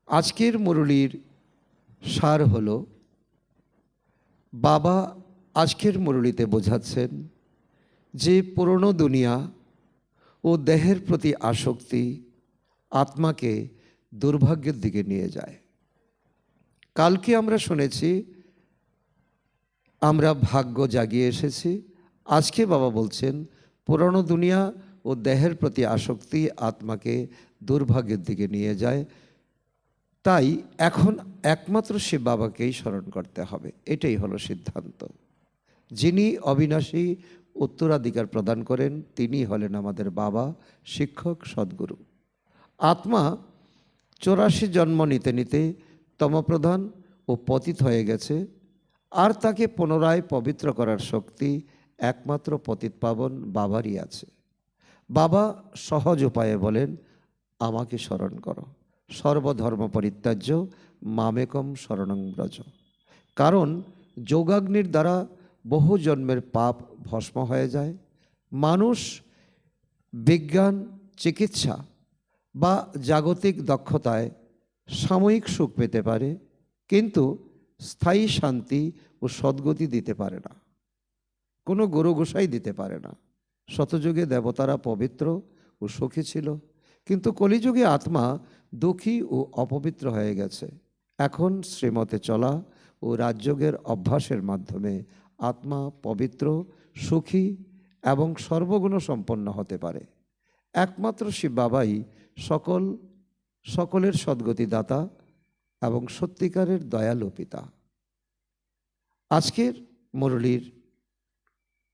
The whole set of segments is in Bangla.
আজকের মুরলির সার হলো, বাবা আজকের মুরলিতে বোঝাচ্ছেন যে পুরনো দুনিয়া ও দেহের প্রতি আসক্তি আত্মাকে দুর্ভাগ্যের দিকে নিয়ে যায়। কালকে আমরা শুনেছি আমরা ভাগ্য জাগিয়ে এসেছি। আজকে বাবা বলছেন পুরনো দুনিয়া ও দেহের প্রতি আসক্তি আত্মাকে দুর্ভাগ্যের দিকে নিয়ে যায়। তাই এখন একমাত্র সে বাবাকেই স্মরণ করতে হবে, এটাই হলো সিদ্ধান্ত। যিনি অবিনাশী উত্তরাধিকার প্রদান করেন তিনি হলেন আমাদের বাবা, শিক্ষক, সদ্গুরু। আত্মা 84 জন্ম নিতে নিতে তমপ্রধান ও পতিত হয়ে গেছে, আর তাকে পুনরায় পবিত্র করার শক্তি একমাত্র পতিত পাবন বাবারই আছে। বাবা সহজ উপায়ে বলেন, আমাকে স্মরণ করো, সর্বধর্ম পরিত্যাজ্য মামেকম শরণং ব্রজ। কারণ যোগাগ্নির দ্বারা বহু জন্মের পাপ ভস্ম হয়ে যায়। মানুষ বিজ্ঞান, চিকিৎসা বা জাগতিক দক্ষতায় সাময়িক সুখ পেতে পারে, কিন্তু স্থায়ী শান্তি ও সদ্গতি দিতে পারে না। কোনো গুরু গোসাই দিতে পারে না। শতযুগে দেবতারা পবিত্র ও সুখী ছিল, কিন্তু কলিযুগে আত্মা দুঃখী ও অপবিত্র হয়ে গেছে। এখন শ্রীমতে চলা ও রাজযোগের অভ্যাসের মাধ্যমে আত্মা পবিত্র, সুখী এবং সর্বগুণ সম্পন্ন হতে পারে। একমাত্র শিব বাবাই সকলের সদ্গতিদাতা এবং সত্যিকারের দয়ালু পিতা। আজকের মুরলির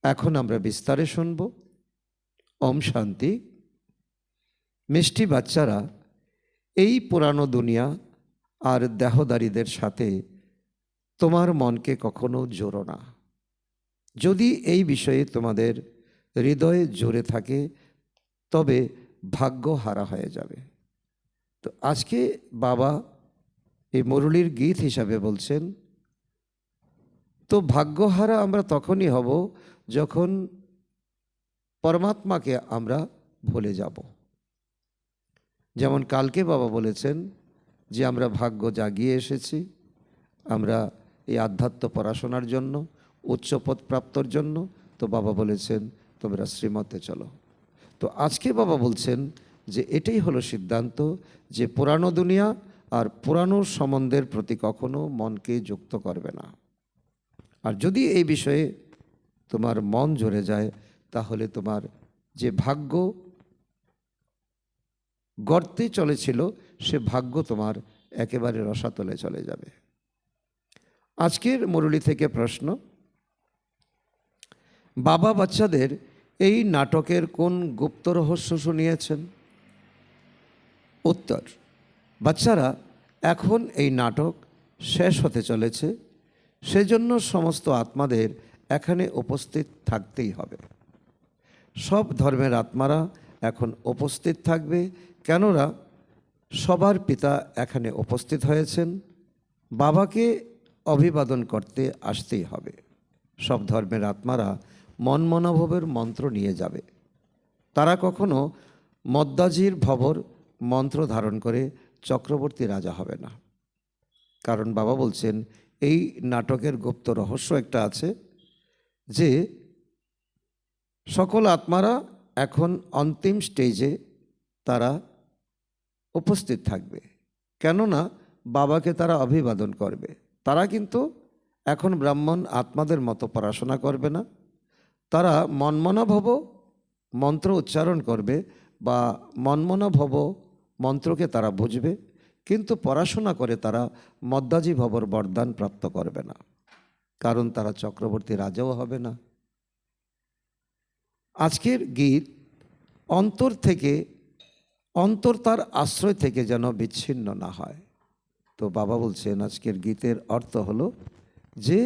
এখন আমরা বিস্তারে শুনব। ওম শান্তি। মিষ্টি বাচ্চারা, এই পুরানো দুনিয়া আর দেহদারীদের সাথে তোমার মনকে কখনো জোড়ো না। যদি এই বিষয়ে তোমাদের হৃদয়ে জোরে থাকে তবে ভাগ্য হারা হয়ে যাবে। তো আজকে বাবা এই মুরলির গীত হিসাবে বলছেন, তো ভাগ্যহারা আমরা তখনই হব যখন পরমাত্মাকে আমরা ভুলে যাব। যেমন কালকে বাবা বলেছেন যে আমরা ভাগ্য জাগিয়ে এসেছি, আমরা এই আধ্যাত্ম পড়াশোনার জন্য, উচ্চপদ প্রাপ্তর জন্য। তো বাবা বলেছেন তোমরা শ্রীমতে চলো। তো আজকে বাবা বলছেন যে এটাই হলো সিদ্ধান্ত, যে পুরানো দুনিয়া আর পুরানো সম্বন্ধের প্রতি কখনো মনকে যুক্ত করবে না। আর যদি এই বিষয়ে তোমার মন জড়ে যায় তাহলে তোমার যে ভাগ্য গর্তে চলেছিল সে ভাগ্য তোমার একেবারে রসাতলে চলে যাবে। আজকের মুরলি থেকে প্রশ্ন, বাবা বাচ্চাদের এই নাটকের কোন গুপ্ত রহস্য শুনিয়েছেন? উত্তর, বাচ্চারা এখন এই নাটক শেষ হতে চলেছে, সেজন্য সমস্ত আত্মাদের এখানে উপস্থিত থাকতেই হবে। সব ধর্মের আত্মারা এখন উপস্থিত থাকবে, কেননা সবার পিতা এখানে উপস্থিত হয়েছেন। বাবাকে অভিবাদন করতে আসতেই হবে। সব ধর্মের আত্মারা মনমনাভবের মন্ত্র নিয়ে যাবে। তারা কখনো মদ্দাজির ভবর মন্ত্র ধারণ করে চক্রবর্তী রাজা হবে না। কারণ বাবা বলছেন এই নাটকের গুপ্ত রহস্য একটা আছে, যে সকল আত্মারা এখন অন্তিম স্টেজে তারা উপস্থিত থাকবে, কেননা বাবাকে তারা অভিবাদন করবে। তারা কিন্তু এখন ব্রাহ্মণ আত্মাদের মতো পড়াশোনা করবে না। তারা মনমনাভব মন্ত্র উচ্চারণ করবে বা মনমনাভব মন্ত্রকে তারা বুঝবে, কিন্তু পড়াশোনা করে তারা মদ্দাজি ভবর বরদান প্রাপ্ত করবে না, কারণ তারা চক্রবর্তী রাজাও হবে না। আজকের গীত অন্তর তার আশ্রয় থেকে যেন বিচ্ছিন্ন না হয়। তো বাবা বলছেন আজকের গীতের অর্থ হলো যে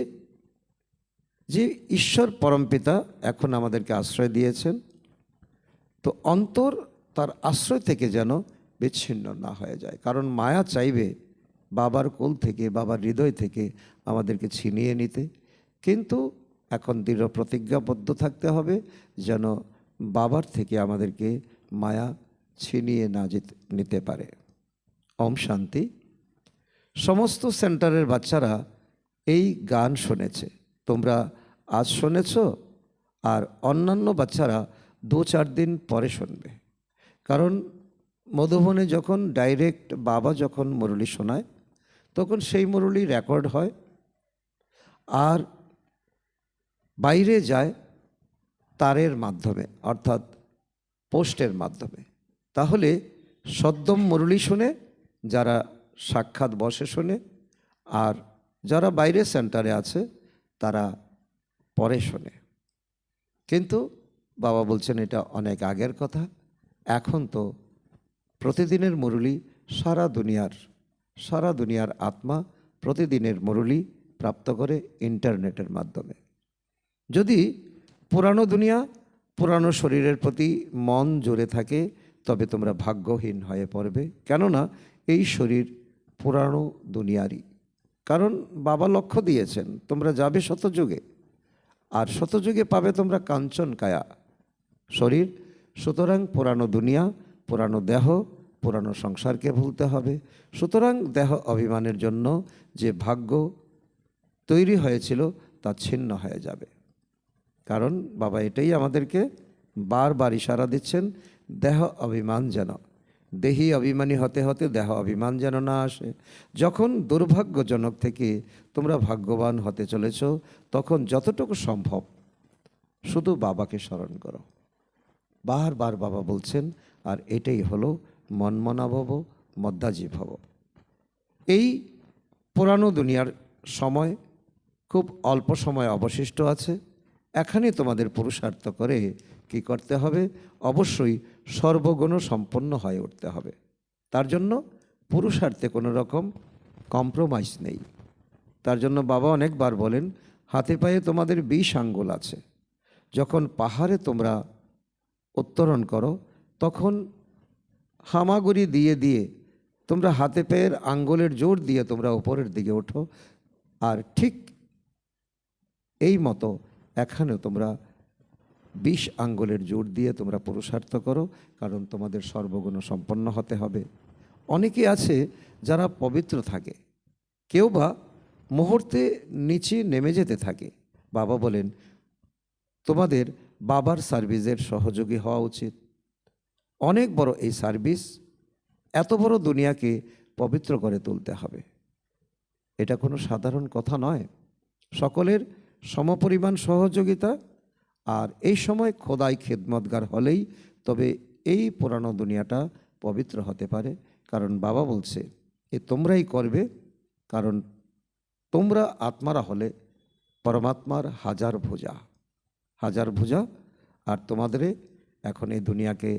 যে ঈশ্বর পরমপিতা এখন আমাদেরকে আশ্রয় দিয়েছেন, তো অন্তর তার আশ্রয় থেকে যেন বিচ্ছিন্ন না হয়ে যায়। কারণ মায়া চাইবে বাবার কোল থেকে, বাবার হৃদয় থেকে আমাদেরকে ছিনিয়ে নিতে, কিন্তু এখন দৃঢ় প্রতিজ্ঞাবদ্ধ থাকতে হবে যেন বাবার থেকে আমাদেরকে মায়া ছিনিয়ে না নিতে পারে। ওম শান্তি। সমস্ত সেন্টারের বাচ্চারা এই গান শুনেছে, তোমরা আজ শুনেছ, আর অন্যান্য বাচ্চারা 2-4 দিন পরে শুনবে। কারণ মধুবনে যখন ডাইরেক্ট বাবা যখন মুরলি শোনায় তখন সেই মুরলি রেকর্ড হয় আর বাইরে যায় তারের মাধ্যমে, অর্থাৎ পোস্টের মাধ্যমে। তাহলে সদ্যম মুরলি শুনে যারা সাক্ষাৎ বসে শুনে, আর যারা বাইরে সেন্টারে আছে তারা পরে শোনে। কিন্তু বাবা বলছেন এটা অনেক আগের কথা। এখন তো প্রতিদিনের মুরলি সারা দুনিয়ার আত্মা প্রতিদিনের মুরলি প্রাপ্ত করে ইন্টারনেটের মাধ্যমে। যদি পুরানো দুনিয়া পুরানো শরীরের প্রতি মন জুড়ে থাকে তবে তোমরা ভাগ্যহীন হয়ে পড়বে, কেননা এই শরীর পুরানো দুনিয়ারই। কারণ বাবা লক্ষ্য দিয়েছেন তোমরা যাবে শতযুগে, আর শতযুগে পাবে তোমরা কাঞ্চন কায়া শরীর। সুতরাং পুরানো দুনিয়া, পুরানো দেহ, পুরানো সংসারকে ভুলতে হবে। সুতরাং দেহ অভিমানের জন্য যে ভাগ্য তৈরি হয়েছিল তা ছিন্ন হয়ে যাবে। কারণ বাবা এটাই আমাদেরকে বারবার ইশারা দিচ্ছেন, দেহ অভিমান যেন, দেহি অভিমানী হতে হতে দেহ অভিমান যেন না আসে। যখন দুর্ভাগ্যজনক থেকে তোমরা ভাগ্যবান হতে চলেছ তখন যতটুকু সম্ভব শুধু বাবাকে স্মরণ করো। বারবার বাবা বলছেন, আর এটাই হলো মনমনা ভব, মদ্দাজি ভব। এই পুরানো দুনিয়ার সময় খুব অল্প সময় অবশিষ্ট আছে। এখানে তোমাদের পুরুষার্থ করে কি করতে হবে? অবশ্যই সর্বগুণ সম্পন্ন হয়ে উঠতে হবে। তার জন্য পুরুষার্থে কোনো রকম কম্প্রোমাইজ নেই। তার জন্য বাবা অনেকবার বলেন, হাতে পায়ে তোমাদের 20 আঙ্গুল আছে। যখন পাহাড়ে তোমরা উত্তরণ করো তখন হামাগুড়ি দিয়ে দিয়ে তোমরা হাতে পায়ের আঙ্গুলের জোর দিয়ে তোমরা উপরের দিকে ওঠো, আর ঠিক এই মতো এখানেও তোমরা 20 আঙ্গুলের জোর দিয়ে তোমরা পুরুষার্থ করো, কারণ তোমাদের সর্বগুণ সম্পন্ন হতে হবে। অনেকে আছে যারা পবিত্র থাকে, কেউ বা মুহূর্তে নিচে নেমে যেতে থাকে। বাবা বলেন তোমাদের বাবার সার্ভিসের সহযোগী হওয়া উচিত। অনেক বড় এই সার্ভিস, এত বড় দুনিয়াকে পবিত্র করে তুলতে হবে। এটা কোনো সাধারণ কথা নয়। সকলের সমপরিমাণ সহযোগিতা, আর এই সময় খোদাই খেদমতগার হলেই তবে এই পুরানো দুনিয়াটা পবিত্র হতে পারে। কারণ বাবা বলছে এ তোমরাই করবে, কারণ তোমরা আত্মারা হলে পরমাত্মার হাজার ভুজা, আর তোমাদের এখন এই দুনিয়াকে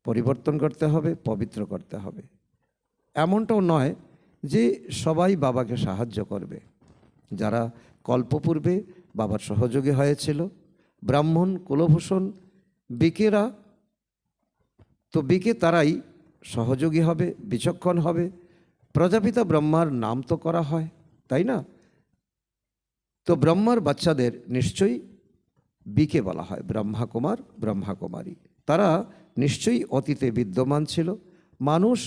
পরিবর্তন করতে হবে, পবিত্র করতে হবে। এমনটাও নয় যে সবাই বাবাকে সাহায্য করবে। যারা কল্পপূর্বে বাবার সহযোগী হয়েছিল, ব্রাহ্মণ, কুলভূষণ, বিকেরা, তো বিকে তারাই সহযোগী হবে, বিচক্ষণ হবে। প্রজাপিতা ব্রহ্মার নাম তো করা হয়, তাই না? তো ব্রহ্মার বাচ্চাদের নিশ্চয়ই বিকে বলা হয়, ব্রহ্মা কুমার, ব্রহ্মা কুমারী। তারা নিশ্চয়ই অতীতে বিদ্যমান ছিল। মানুষ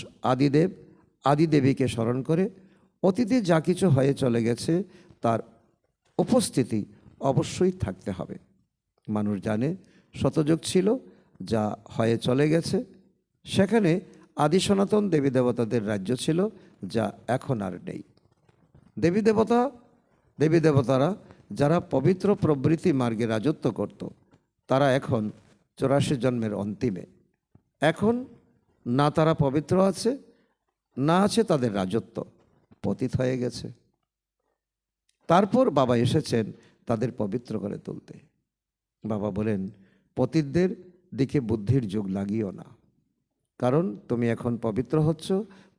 আদিদেবীকে স্মরণ করে অতীতে যা কিছু হয়ে চলে গেছে তার উপস্থিতি অবশ্যই থাকতে হবে। মানুষ জানে শতযুগ ছিল, যা হয়ে চলে গেছে। সেখানে আদি সনাতন দেবী দেবতাদের রাজ্য ছিল, যা এখন আর নেই। দেবী দেবতারা যারা পবিত্র প্রবৃত্তি মার্গে রাজত্ব করত, তারা এখন 84 জন্মের অন্তিমে। এখন না তারা পবিত্র আছে, না আছে তাদের রাজত্ব, পতিত হয়ে গেছে। তারপর বাবা এসেছেন তাদের পবিত্র করে তুলতে। বাবা বলেন পতিতদের দিকে বুদ্ধির যোগ লাগিও না, কারণ তুমি এখন পবিত্র হচ্ছ।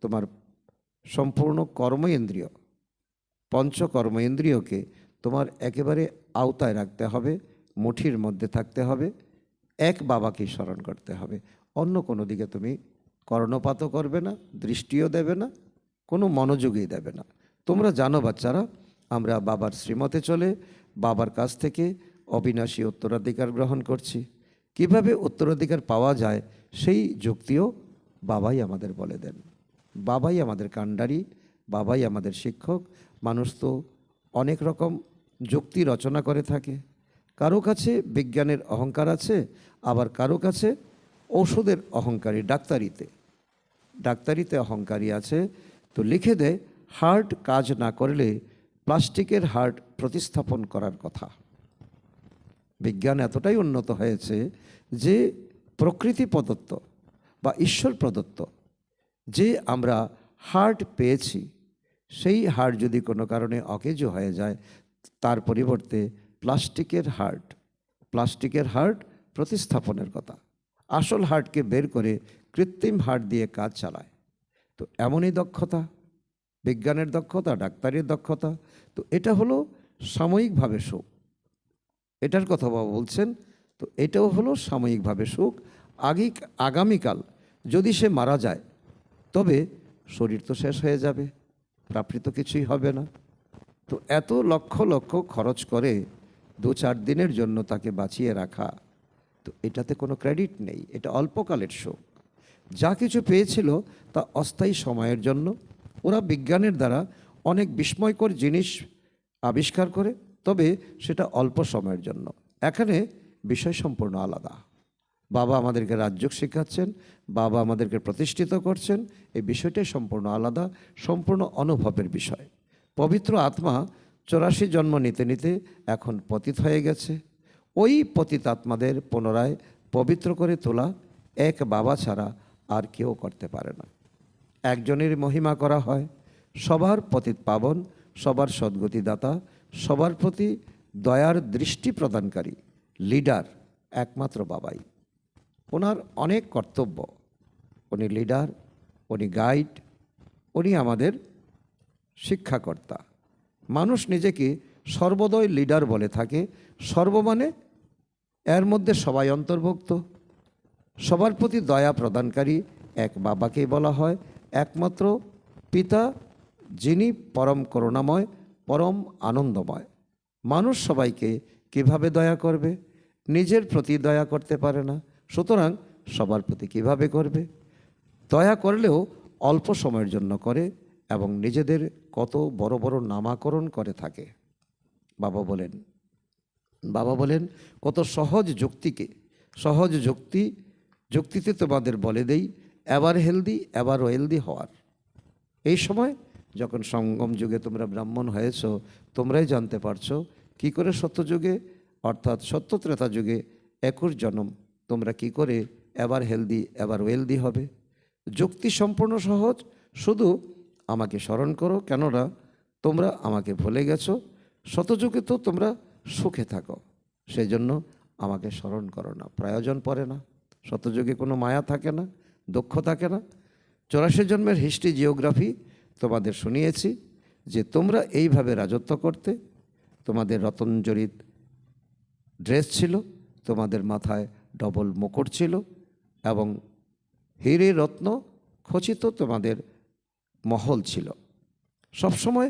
তোমার সম্পূর্ণ কর্মেন্দ্রিয়, পঞ্চকর্মেন্দ্রিয়কে তোমার একেবারে আওতায় রাখতে হবে, মুঠির মধ্যে থাকতে হবে, এক বাবাকে স্মরণ করতে হবে। অন্য কোনো দিকে তুমি কর্ণপাতও করবে না, দৃষ্টিও দেবে না, কোনো মনোযোগই দেবে না। তোমরা জানো বাচ্চারা, আমরা বাবার শ্রীমতে চলে বাবার কাছ থেকে অবিনাশী উত্তরাধিকার গ্রহণ করছি। কিভাবে উত্তরাধিকার পাওয়া যায় সেই যুক্তিও বাবাই আমাদের বলে দেন। বাবাই আমাদের কাণ্ডারি, বাবাই আমাদের শিক্ষক। মানুষ তো অনেক রকম যুক্তি রচনা করে থাকে। কারো কাছে বিজ্ঞানের অহংকার আছে, আবার কারো কাছে ঔষধের অহংকারী, ডাক্তারিতে অহংকারী আছে। তো লিখে দেয় হার্ট কাজ না করলে প্লাস্টিকের হার্ট প্রতিস্থাপন করার কথা। বিজ্ঞান এতটাই উন্নত হয়েছে যে প্রকৃতি প্রদত্ত বা ঈশ্বর প্রদত্ত যে আমরা হার্ট পেয়েছি, সেই হার্ট যদি কোনো কারণে অকেজো হয়ে যায়, তার পরিবর্তে প্লাস্টিকের হার্ট প্রতিস্থাপনের কথা। আসল হার্টকে বের করে কৃত্রিম হার্ট দিয়ে কাজ চালায়। তো এমনই দক্ষতা, বিজ্ঞানের দক্ষতা, ডাক্তারের দক্ষতা। তো এটা হলো সাময়িকভাবে সুখ, এটার কথা বাবা বলছেন। তো এটাও হলো সাময়িকভাবে সুখ। আগামীকাল যদি সে মারা যায়, তবে শরীর তো শেষ হয়ে যাবে, প্রাপ্তি তো কিছুই হবে না। তো এত লক্ষ লক্ষ খরচ করে 2-4 দিনের জন্য তাকে বাঁচিয়ে রাখা, তো এটাতে কোনো ক্রেডিট নেই। এটা অল্পকালের সুখ। যা কিছু পেয়েছিল তা অস্থায়ী সময়ের জন্য। ওরা বিজ্ঞানের দ্বারা অনেক বিস্ময়কর জিনিস আবিষ্কার করে, তবে সেটা অল্প সময়ের জন্য। এখানে বিষয় সম্পূর্ণ আলাদা। বাবা আমাদেরকে রাজযোগ শেখাচ্ছেন, বাবা আমাদেরকে প্রতিষ্ঠিত করছেন, এই বিষয়টাই সম্পূর্ণ আলাদা, সম্পূর্ণ অনুভবের বিষয়। পবিত্র আত্মা 84 জন্ম নিতে নিতে এখন পতিত হয়ে গেছে। ওই পতিত আত্মাদের পুনরায় পবিত্র করে তোলা এক বাবা ছাড়া আর কেউ করতে পারে না। একজনের মহিমা করা হয়, সবার পতিত পাবন, সবার সদ্গতিদাতা, সবার প্রতি দয়ার দৃষ্টি প্রদানকারী লিডার একমাত্র বাবাই। ওনার অনেক কর্তব্য, উনি লিডার, উনি গাইড, উনি আমাদের শিক্ষাকর্তা। মানুষ নিজেকে সর্বদয় লিডার বলে থাকে। সর্ব মানে এর মধ্যে সবাই অন্তর্ভুক্ত। সবার প্রতি দয়া প্রদানকারী এক বাবাকেই বলা হয় একমাত্র পিতা, যিনি পরম করুণাময়, পরম আনন্দময়। মানুষ সবাইকে কিভাবে দয়া করবে? নিজের প্রতি দয়া করতে পারে না, সুতরাং সবার প্রতি কিভাবে করবে? দয়া করলেও অল্প সময়ের জন্য করে এবং নিজেদের কত বড় বড় নামাকরণ করে থাকে। বাবা বলেন কত সহজ যুক্তিতে তোমাদের বলে দেই এবার হেলদি এবার ওয়েলদি হওয়ার। এই সময় যখন সঙ্গম যুগে তোমরা ব্রাহ্মণ হয়েছ, তোমরাই জানতে পারছো কি করে সত্যযুগে অর্থাৎ সত্য ত্রেতা যুগে 21 জন্ম তোমরা কি করে এবার হেলদি এবার ওয়েলদি হবে। যুক্তি সম্পূর্ণ সহজ, শুধু আমাকে স্মরণ করো, কেননা তোমরা আমাকে ভুলে গেছো। শতযুগে তো তোমরা সুখে থাকো, সেই জন্য আমাকে স্মরণ করো না, প্রয়োজন পড়ে না। শতযুগে কোনো মায়া থাকে না, দুঃখ থাকে না। 84 জন্মের হিস্ট্রি জিওগ্রাফি তোমাদের শুনিয়েছি যে তোমরা এইভাবে রাজত্ব করতে। তোমাদের রতনজড়িত ড্রেস ছিল, তোমাদের মাথায় ডবল মুকুট ছিল এবং হিরে রত্ন খচিত তোমাদের মহল ছিল। সবসময়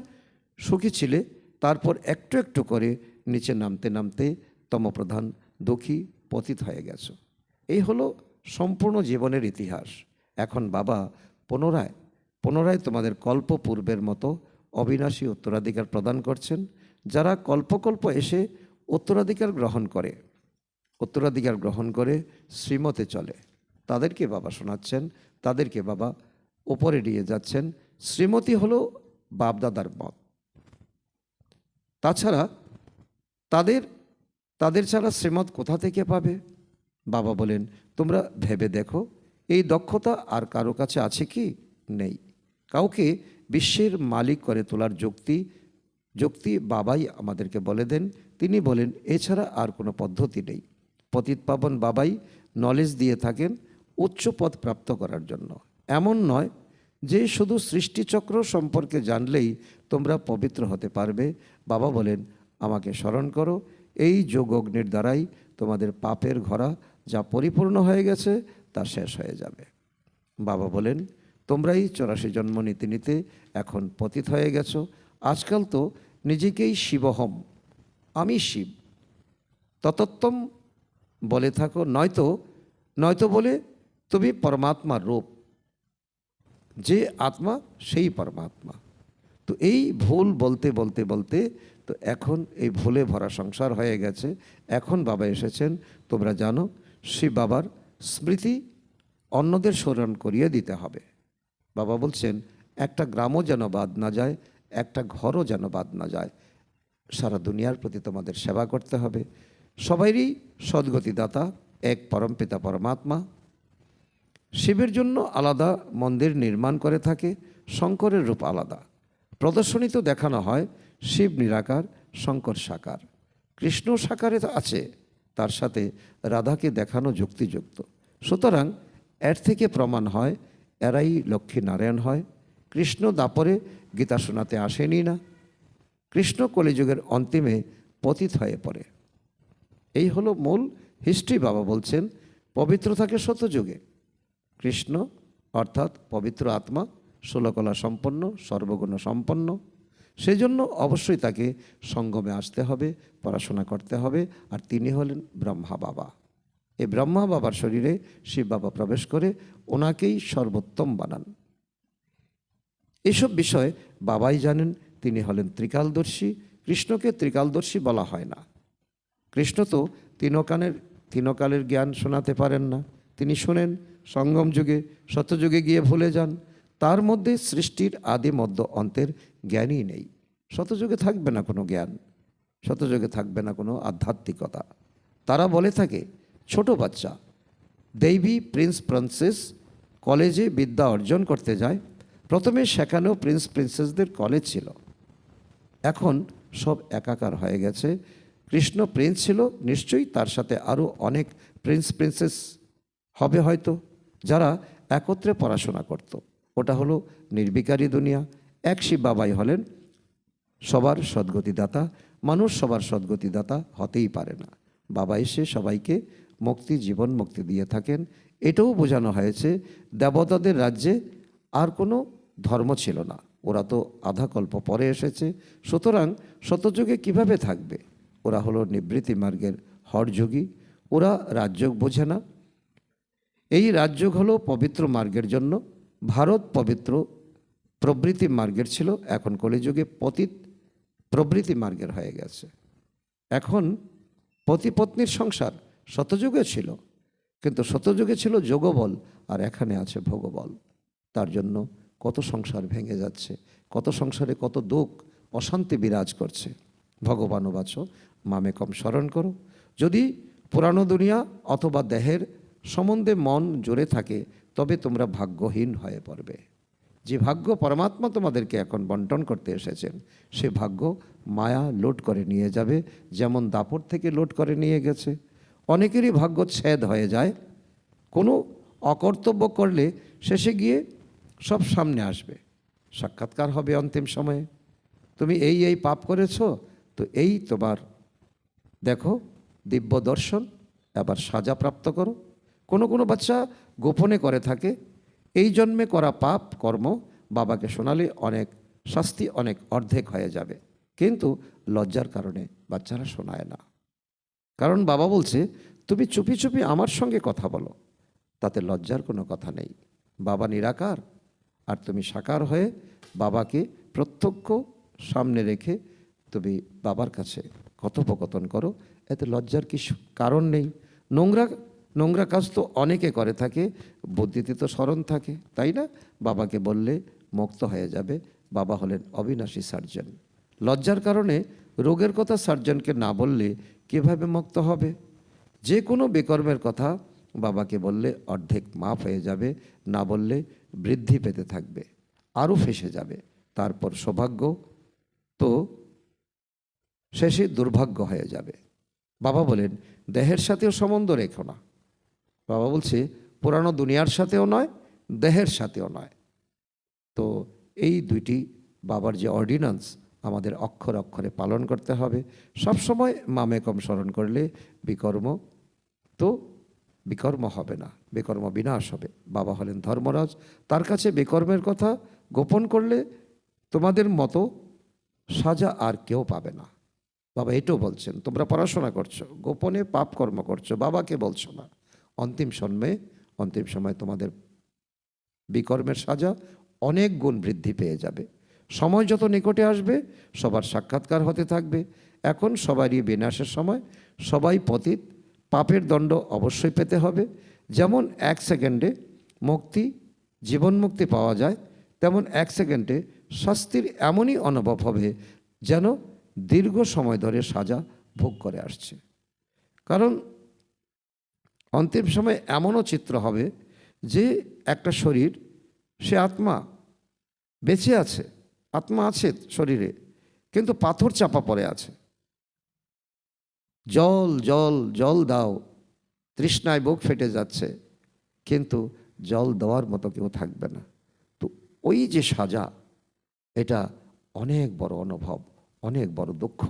সুখী ছিলে, তারপর একটু একটু করে নিচে নামতে নামতে তমপ্রধান দুঃখী পতিত হয়ে গেছো। এই হলো সম্পূর্ণ জীবনের ইতিহাস। এখন বাবা পুনরায় তোমাদের কল্প পূর্বের মতো অবিনাশী উত্তরাধিকার প্রদান করছেন। যারা কল্প এসে উত্তরাধিকার গ্রহণ করে শ্রীমতে চলে, তাদেরকে বাবা শোনাচ্ছেন, তাদেরকে বাবা ওপরে নিয়ে যাচ্ছেন। শ্রীমতী হলো বাপদাদার মত। তাছাড়া তাদের ছাড়া শ্রীমত কোথা থেকে পাবে? বাবা বলেন তোমরা ভেবে দেখো, এই দক্ষতা আর কারো কাছে আছে কি? নেই। কাউকে বিশ্বের মালিক করে তোলার যুক্তি বাবাই আমাদেরকে বলে দেন। তিনি বলেন এছাড়া আর কোনো পদ্ধতি নেই। পতিত পাবন বাবাই নলেজ দিয়ে থাকেন উচ্চ পদ প্রাপ্ত করার জন্য। এমন নয় যে শুধু সৃষ্টিচক্র সম্পর্কে জানলেই তোমরা পবিত্র হতে পারবে। বাবা বলেন আমাকে স্মরণ করো, এই যোগ অগ্নির দ্বারাই তোমাদের পাপের ঘোড়া যা পরিপূর্ণ হয়ে গেছে তা শেষ হয়ে যাবে। বাবা বলেন তোমরাই 84 জন্ম নিতে নিতে এখন পতিত হয়ে গেছো। আজকাল তো নিজেকেই শিবহম, আমি শিব ততত্বম বলে থাকো, নয়তো বলে তুমি পরমাত্মার রূপ। যে আত্মা সেই পরমাত্মা। তো এই ভুল বলতে বলতে বলতে তো এখন এই ভুলে ভরা সংসার হয়ে গেছে। এখন বাবা এসেছেন, তোমরা জানো শিব বাবার স্মৃতি অন্যদের স্মরণ করিয়ে দিতে হবে। বাবা বলছেন একটা গ্রামও যেন বাদ না যায়, একটা ঘরও যেন বাদ না যায়। সারা দুনিয়ার প্রতি তোমাদের সেবা করতে হবে। সবাইরই সদ্গতিদাতা এক পরমপিতা পরমাত্মা। শিবের জন্য আলাদা মন্দির নির্মাণ করে থাকে, শঙ্করের রূপ আলাদা। প্রদর্শনী তো দেখানো হয় শিব নিরাকার, শঙ্কর সাকার। কৃষ্ণ সাকারে আছে, তার সাথে রাধাকে দেখানো যুক্তিযুক্ত। সুতরাং এর থেকে প্রমাণ হয় এরাই লক্ষ্মী নারায়ণ হয়। কৃষ্ণ দাপরে গীতা শোনাতে আসেনি না, কৃষ্ণ কলিযুগের অন্তিমে পতিত হয়ে পড়ে। এই হলো মূল হিস্ট্রি। বাবা বলছেন পবিত্র থাকে সত্যযুগে। কৃষ্ণ অর্থাৎ পবিত্র আত্মা, ষোলকলা সম্পন্ন, সর্বগুণ সম্পন্ন। সেই জন্য অবশ্যই তাকে সঙ্গমে আসতে হবে, পড়াশোনা করতে হবে। আর তিনি হলেন ব্রহ্মা বাবা। এই ব্রহ্মা বাবার শরীরে শিব বাবা প্রবেশ করে ওনাকেই সর্বোত্তম বানান। এইসব বিষয় বাবাই জানেন। তিনি হলেন ত্রিকালদর্শী। কৃষ্ণকে ত্রিকালদর্শী বলা হয় না। কৃষ্ণ তো তিনকালের জ্ঞান শোনাতে পারেন না। তিনি শোনেন সঙ্গম যুগে, সত্যযুগে গিয়ে ভুলে যান। তার মধ্যে সৃষ্টির আদি মধ্য অন্তের জ্ঞানই নেই। সত্যযুগে থাকবে না কোনো জ্ঞান, সত্যযুগে থাকবে না কোনো আধ্যাত্মিকতা। তারা বলে থাকে ছোট বাচ্চা দেবী প্রিন্স প্রিন্সেস কলেজে বিদ্যা অর্জন করতে যায়। প্রথমে সেখানেও প্রিন্স প্রিন্সেসদের কলেজ ছিল, এখন সব একাকার হয়ে গেছে। কৃষ্ণ প্রিন্স ছিল, নিশ্চয়ই তার সাথে আরও অনেক প্রিন্স প্রিন্সেস হবে হয়তো, যারা একত্রে পড়াশোনা করত। ওটা হলো নির্বিকারী দুনিয়া। এক শিব বাবাই হলেন সবার সদ্গতিদাতা। মানুষ সবার সদ্গতিদাতা হতেই পারে না। বাবা এসে সবাইকে মুক্তি, জীবন মুক্তি দিয়ে থাকেন। এটাও বোঝানো হয়েছে দেবতাদের রাজ্যে আর কোনো ধর্ম ছিল না, ওরা তো আধা কল্প পরে এসেছে। সুতরাং শতযুগে কিভাবে থাকবে? ওরা হলো নিবৃত্তি মার্গের হরযোগী। ওরা রাজযোগ বোঝে না। এই রাজযোগ হলো পবিত্র মার্গের জন্য। ভারত পবিত্র প্রবৃত্তি মার্গের ছিল, এখন কলিযুগে পতিত প্রবৃত্তি মার্গের হয়ে গেছে। এখন পতি পত্নীর সংসার শতযুগে ছিল, কিন্তু শতযুগে ছিল যোগবল, আর এখানে আছে ভোগবল। তার জন্য কত সংসার ভেঙে যাচ্ছে, কত সংসারে কত দুঃখ অশান্তি বিরাজ করছে। ভগবান বাচ মামেকম স্মরণ করো। যদি পুরানো দুনিয়া অথবা দেহের সম্বন্ধে মন জুড়ে থাকে, তবে তোমরা ভাগ্যহীন হয়ে পড়বে। যে ভাগ্য পরমাত্মা তোমাদেরকে এখন বন্টন করতে এসেছেন, সে ভাগ্য মায়া লুট করে নিয়ে যাবে, যেমন দাপর থেকে লুট করে নিয়ে গেছে। অনেকেরই ভাগ্য ছেদ হয়ে যায়। কোনো অকর্তব্য করলে শেষে গিয়ে সব সামনে আসবে, সাক্ষাৎকার হবে অন্তিম সময়ে। তুমি এই পাপ করেছো, তো এই তোমার দেখো দিব্য দর্শন, এবার সাজা প্রাপ্ত করো। কোনো বাচ্চা গোপনে করে থাকে, এই জন্মে করা পাপ কর্ম বাবাকে শোনালে অনেক শাস্তি অনেক অর্ধেক হয়ে যাবে, কিন্তু লজ্জার কারণে বাচ্চারা শোনায় না। কারণ বাবা বলছে তুমি চুপি চুপি আমার সঙ্গে কথা বলো, তাতে লজ্জার কোনো কথা নেই। বাবা নিরাকার, আর তুমি সাকার হয়ে বাবাকে প্রত্যক্ষ সামনে রেখে তুমি বাবার কাছে কথোপকথন করো, এতে লজ্জার কিছু কারণ নেই। নোংরা কাজ তো অনেকে করে থাকে, বুদ্ধিতে তো স্মরণ থাকে, তাই না? বাবাকে বললে মুক্ত হয়ে যাবে। বাবা হলেন অবিনাশী সার্জন। লজ্জার কারণে রোগের কথা সার্জনকে না বললে কিভাবে মুক্ত হবে? যে কোনো বিকর্মের কথা বাবাকে বললে অর্ধেক মাফ হয়ে যাবে, না বললে বৃদ্ধি পেতে থাকবে, আরও ফেসে যাবে। তারপর সৌভাগ্য তো শেষে দুর্ভাগ্য হয়ে যাবে। বাবা বলেন দেহের সাথেও সম্বন্ধ রেখো না। বাবা বলছে পুরানো দুনিয়ার সাথেও নয়, দেহের সাথেও নয়। তো এই দুইটি বাবার যে অর্ডিন্যান্স আমাদের অক্ষরে অক্ষরে পালন করতে হবে। সব সময় মামেকম স্মরণ করলে বিকর্ম হবে না, বিকর্ম বিনাশ হবে। বাবা হলেন ধর্মরাজ, তার কাছে বিকর্মের কথা গোপন করলে তোমাদের মতো সাজা আর কেউ পাবে না। বাবা এটাও বলছেন তোমরা পড়াশোনা করছো, গোপনে পাপ কর্ম করছো, বাবাকে বলছো না। অন্তিম সময় তোমাদের বিকর্মের সাজা অনেক গুণ বৃদ্ধি পেয়ে যাবে। সময় যত নিকটে আসবে সবার সাক্ষাৎকার হতে থাকবে। এখন সবারই বিনাশের সময়, সবাই পতিত, পাপের দণ্ড অবশ্যই পেতে হবে। যেমন 1 সেকেন্ডে মুক্তি, জীবন মুক্তি পাওয়া যায়, তেমন 1 সেকেন্ডে শাস্তির এমনই অনুভব হবে যেন দীর্ঘ সময় ধরে সাজা ভোগ করে আসছে। কারণ অন্তিম সময় এমনও চিত্র হবে যে একটা শরীর, সে আত্মা বেঁচে আছে, আত্মা আছে শরীরে, কিন্তু পাথর চাপা পড়ে আছে। জল জল জল দাও, তৃষ্ণায় বুক ফেটে যাচ্ছে, কিন্তু জল দেওয়ার মতো কেউ থাকবে না। তো ওই যে সাজা, এটা অনেক বড় অনুভব, অনেক বড় দুঃখ।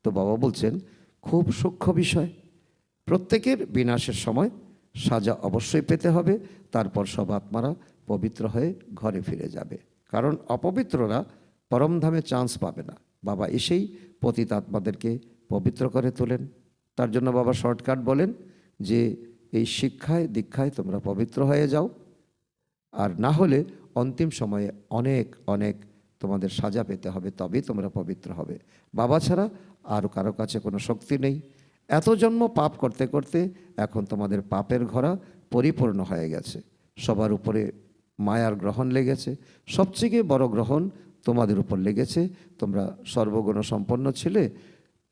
তো বাবা বলছেন খুব সূক্ষ্ম বিষয়। প্রত্যেকের বিনাশের সময় সাজা অবশ্যই পেতে হবে, তারপর সব আত্মারা পবিত্র হয়ে ঘরে ফিরে যাবে। কারণ অপবিত্ররা পরমধামে চান্স পাবে না। বাবা এসেই পতিত আত্মাদেরকে পবিত্র করে তোলেন। তার জন্য বাবা শর্টকাট বলেন যে এই শিক্ষায় দীক্ষায় তোমরা পবিত্র হয়ে যাও, আর না হলে অন্তিম সময়ে অনেক অনেক তোমাদের সাজা পেতে হবে, তবেই তোমরা পবিত্র হবে। বাবা ছাড়া আর কারো কাছে কোনো শক্তি নেই। এত জন্ম পাপ করতে করতে এখন তোমাদের পাপের ঘোড়া পরিপূর্ণ হয়ে গেছে। সবার উপরে মায়ার গ্রহণ লেগেছে, সবচেয়ে বড় গ্রহণ তোমাদের উপর লেগেছে। তোমরা সর্বগুণ সম্পন্ন ছিলে,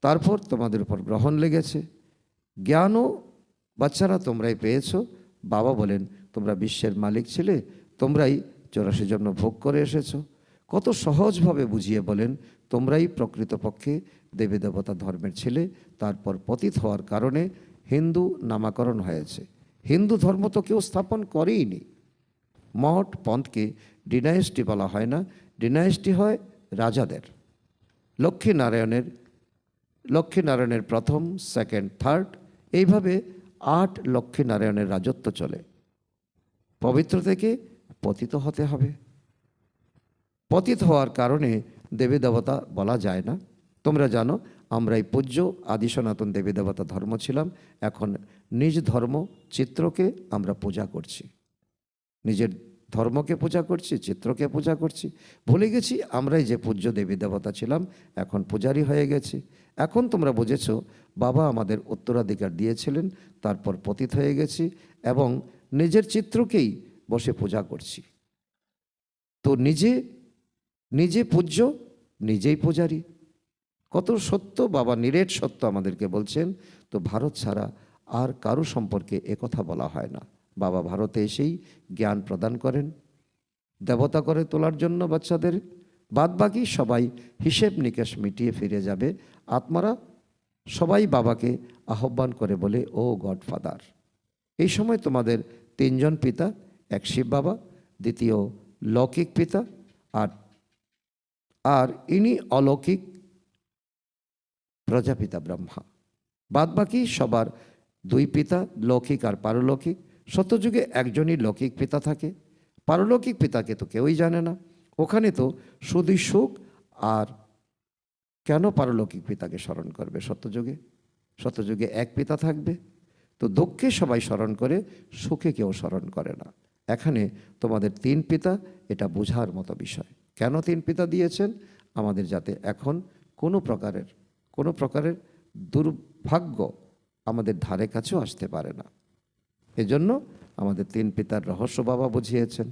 তারপর তোমাদের উপর গ্রহণ লেগেছে। জ্ঞানও বাচ্চারা তোমরাই পেয়েছো। বাবা বলেন তোমরা বিশ্বের মালিক ছিলে, তোমরাই 84 জন্ম ভোগ করে এসেছো। কত সহজভাবে বুঝিয়ে বলেন তোমরাই প্রকৃতপক্ষে দেবী দেবতা ধর্মের ছিলে, তারপর পতিত হওয়ার কারণে হিন্দু নামাকরণ হয়েছে। হিন্দু ধর্ম তো কেউ স্থাপন করেইনি। মঠ পন্থকে ডিনাইস্টি বলা হয় না, ডিনাইস্টি হয় রাজাদের। লক্ষ্মীনারায়ণের প্রথম, সেকেন্ড, থার্ড, এইভাবে 8 লক্ষ্মীনারায়ণের রাজত্ব চলে। পবিত্র থেকে পতিত হতে হবে। পতিত হওয়ার কারণে দেবী দেবতা বলা যায় না। তোমরা জানো আমরাই পূজ্য আদি সনাতন দেবী দেবতা ধর্ম ছিলাম, এখন নিজ ধর্ম চিত্রকে আমরা পূজা করছি, নিজের ধর্মকে পূজা করছি, চিত্রকে পূজা করছি। ভুলে গেছি আমরাই যে পূজ্য দেবী দেবতা ছিলাম, এখন পূজারী হয়ে গেছি। এখন তোমরা বুঝেছ বাবা আমাদের উত্তরাধিকার দিয়েছিলেন, তারপর পতিত হয়ে গেছি এবং নিজের চিত্রকেই বসে পূজা করছি। তো নিজে পূজ্য, নিজেই পূজারী। কত সত্য বাবা নিরেট সত্য আমাদেরকে বলছেন। তো ভারত ছাড়া আর কারো সম্পর্কে একথা বলা হয় না। বাবা ভারতে এসেই জ্ঞান প্রদান করেন, দেবতা করে তোলার জন্য বাচ্চাদের। বাদবাকি সবাই হিসেব নিকেশ মিটিয়ে ফিরে যাবে। আত্মারা সবাই বাবাকে আহ্বান করে বলে ও গডফাদার। এই সময় তোমাদের 3 জন পিতা, এক শিব বাবা, দ্বিতীয় লৌকিক পিতা, আর ইনি অলৌকিক প্রজাপিতা ব্রহ্মা। বাদবাকি সবার 2 পিতা, লৌকিক আর পারলৌকিক। সত্যযুগে একজনই লৌকিক পিতা থাকে, পারলৌকিক পিতাকে তো কেউই জানে না। ওখানে তো শুধুই সুখ, আর কেন পারলৌকিক পিতাকে স্মরণ করবে সত্যযুগে এক পিতা থাকবে। তো দুঃখে সবাই স্মরণ করে, সুখে কেউ স্মরণ করে না। এখানে তোমাদের 3 পিতা, এটা বোঝার মতো বিষয়। কেন 3 পিতা দিয়েছেন? আমাদের যাতে এখন কোনো প্রকারের দুর্ভাগ্য আমাদের ধারে কাছেও আসতে পারে না। এজন্য আমাদের 3 পিতার রহস্য বাবা বুঝিয়েছেন।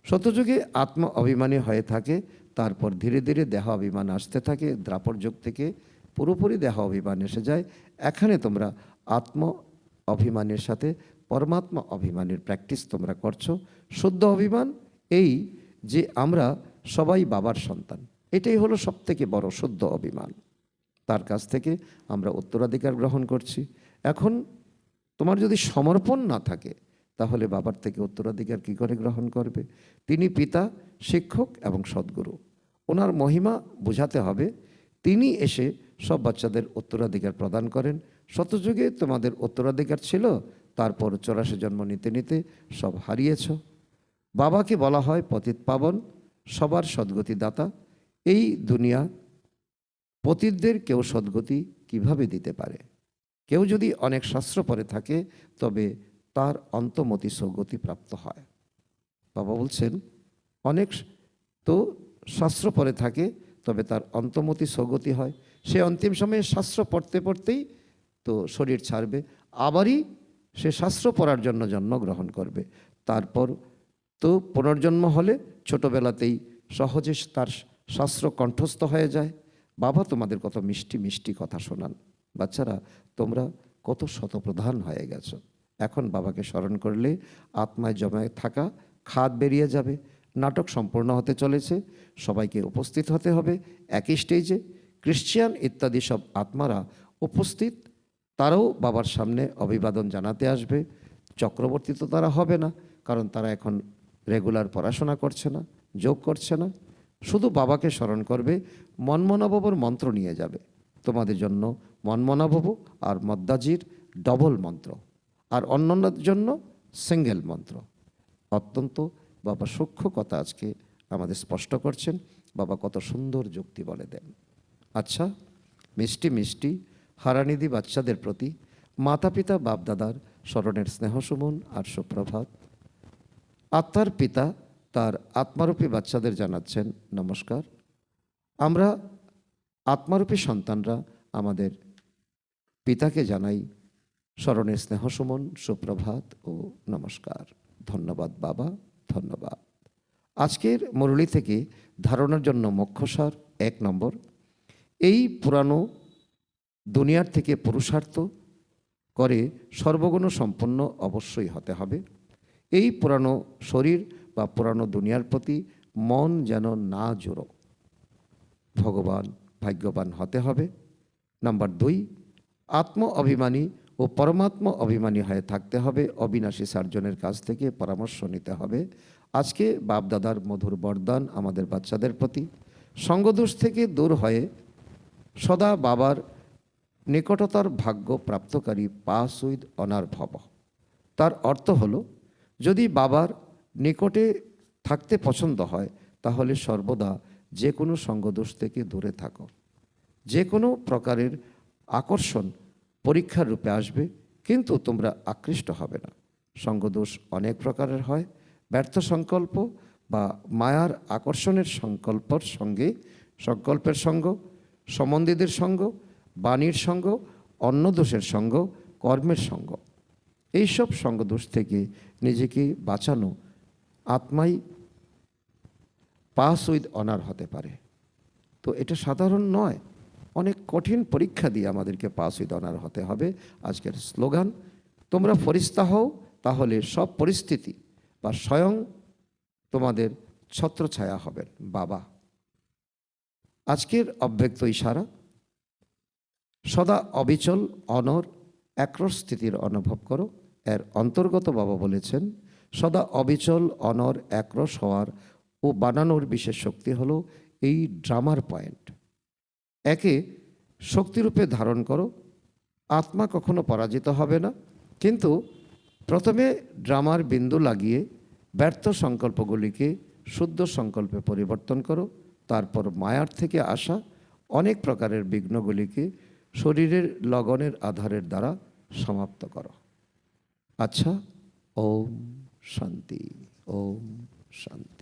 সত্যযুগে আত্ম অভিমানী হয়ে থাকে, তারপর ধীরে ধীরে দেহ অভিমান আসতে থাকে। দ্রাপর যুগ থেকে পুরোপুরি দেহ অভিমান এসে যায়। এখানে তোমরা আত্ম অভিমানের সাথে পরমাত্মা অভিমানের প্র্যাকটিস তোমরা করছো। শুদ্ধ অভিমান এই যে আমরা সবাই বাবার সন্তান, এটাই হলো সবথেকে বড় শুদ্ধ অভিমান। তার কাছ থেকে আমরা উত্তরাধিকার গ্রহণ করছি। এখন তোমার যদি সমর্পণ না থাকে, তাহলে বাবার থেকে উত্তরাধিকার কি করে গ্রহণ করবে? তিনি পিতা, শিক্ষক এবং সদ্গুরু। ওনার মহিমা বোঝাতে হবে। তিনি এসে সব বাচ্চাদের উত্তরাধিকার প্রদান করেন। শতযুগে তোমাদের উত্তরাধিকার ছিল, তারপর 84 জন্ম নিতে নিতে সব হারিয়েছ। বাবাকে বলা হয় পতিত পাবন, সবার সদ্গতি দাতা। এই দুনিয়া পতিতদের কেউ সদ্গতি কিভাবে দিতে পারে? কেউ যদি অনেক শাস্ত্র পড়ে থাকে, তবে তার অন্তমতি সদ্গতি প্রাপ্ত হয়। বাবা বলছেন অনেক তো শাস্ত্র পড়ে থাকে তবে তার অন্তর্মতি সগতি হয়। সে অন্তিম সময়ে শাস্ত্র পড়তে পড়তেই তো শরীর ছাড়বে, আবারই সে শাস্ত্র পড়ার জন্য জন্মগ্রহণ করবে। তারপর তো পুনর্জন্ম হলে ছোটবেলাতেই সহজে তার শাস্ত্র কণ্ঠস্থ হয়ে যায়। বাবা তোমাদের কত মিষ্টি মিষ্টি কথা শোনান। বাচ্চারা, তোমরা কত শতপ্রধান হয়ে গেছো। এখন বাবাকে স্মরণ করলে আত্মায় জমে থাকা খাদ বেরিয়ে যাবে। নাটক সম্পূর্ণ হতে চলেছে, সবাইকে উপস্থিত হতে হবে একই স্টেজে। ক্রিশ্চিয়ান ইত্যাদি সব আত্মারা উপস্থিত, তারাও বাবার সামনে অভিবাদন জানাতে আসবে। চক্রবর্তী তো তারা হবে না, কারণ তারা এখন রেগুলার পড়াশোনা করছে না, যোগ করছে না। শুধু বাবাকে স্মরণ করবে, মনমনাভবর মন্ত্র নিয়ে যাবে তোমাদের জন্য। মনমনাভব আর মদ্দাজির ডবল মন্ত্র, আর অন্যান্যদের জন্য সিঙ্গেল মন্ত্র। অত্যন্ত বাবা সূক্ষ্ম কথা আজকে আমাদের স্পষ্ট করছেন। বাবা কত সুন্দর যুক্তি বলে দেন। আচ্ছা, মিষ্টি মিষ্টি হারানিধি বাচ্চাদের প্রতি মাতা পিতা বাপদাদার স্মরণের স্নেহসুমন আর সুপ্রভাত। আত্মার পিতা তার আত্মারূপী বাচ্চাদের জানাচ্ছেন নমস্কার। আমরা আত্মারূপী সন্তানরা আমাদের পিতাকে জানাই স্মরণের স্নেহসুমন, সুপ্রভাত ও নমস্কার। ধন্যবাদ বাবা, ধন্যবাদ। আজকের মুরলী থেকে ধারণার জন্য মুখ্যসার 1 নম্বর, এই পুরানো দুনিয়ার থেকে পুরুষার্থ করে সর্বগুণ সম্পন্ন অবশ্যই হতে হবে। এই পুরানো শরীর বা পুরানো দুনিয়ার প্রতি মন যেন না জোড়ো, ভগবান ভাগ্যবান হতে হবে। নাম্বার 2, আত্ম অভিমানী ও পরমাত্ম অভিমানী হয়ে থাকতে হবে। অবিনাশী সার্জনের কাছ থেকে পরামর্শ নিতে হবে। আজকে বাপদাদার মধুর বরদান আমাদের বাচ্চাদের প্রতি, সঙ্গদোষ থেকে দূর হয়ে সদা বাবার নিকটতার ভাগ্য প্রাপ্তকারী পাস উইথ অনার ভব। তার অর্থ হলো, যদি বাবার নিকটে থাকতে পছন্দ হয় তাহলে সর্বদা যে কোনো সঙ্গদোষ থেকে দূরে থাকো। যে কোনো প্রকারের আকর্ষণ পরীক্ষার রূপে আসবে, কিন্তু তোমরা আকৃষ্ট হবে না। সঙ্গদোষ অনেক প্রকারের হয়। ব্যর্থ সংকল্প বা মায়ার আকর্ষণের সংকল্পের সঙ্গ, সম্বন্ধীদের সঙ্গ, বাণীর সঙ্গ, অন্য দোষের সঙ্গ, কর্মের সঙ্গ, এইসব সঙ্গদোষ থেকে নিজেকে বাঁচানো আত্মাই পাস উইথ অনার হতে পারে। তো এটা সাধারণ নয়, অনেক কঠিন পরীক্ষা দিয়ে আমাদেরকে পাস উইথ অনার হতে হবে। আজকের স্লোগান, তোমরা ফরিস্তা হও, তাহলে সব পরিস্থিতি বা স্বয়ং তোমাদের ছত্রছায়া হবেন বাবা। আজকের অব্যক্ত ইশারা, সদা অবিচল অনর একরস স্থিতির অনুভব করো। এর অন্তর্গত বাবা বলেছেন, সদা অবিচল অনর একরস হওয়ার ও বানানোর বিশেষ শক্তি হলো এই ড্রামার পয়েন্ট। একে শক্তিরূপে ধারণ করো। আত্মা কখনো পরাজিত হবে না, কিন্তু প্রথমে ড্রামার বিন্দু লাগিয়ে ব্যর্থ সংকল্পগুলিকে শুদ্ধ সংকল্পে পরিবর্তন করো। তারপর মায়ার থেকে আসা অনেক প্রকারের বিঘ্নগুলিকে শরীরের লগনের আধারের দ্বারা সমাপ্ত করো। আচ্ছা, ওম শান্তি, ওম শান্তি।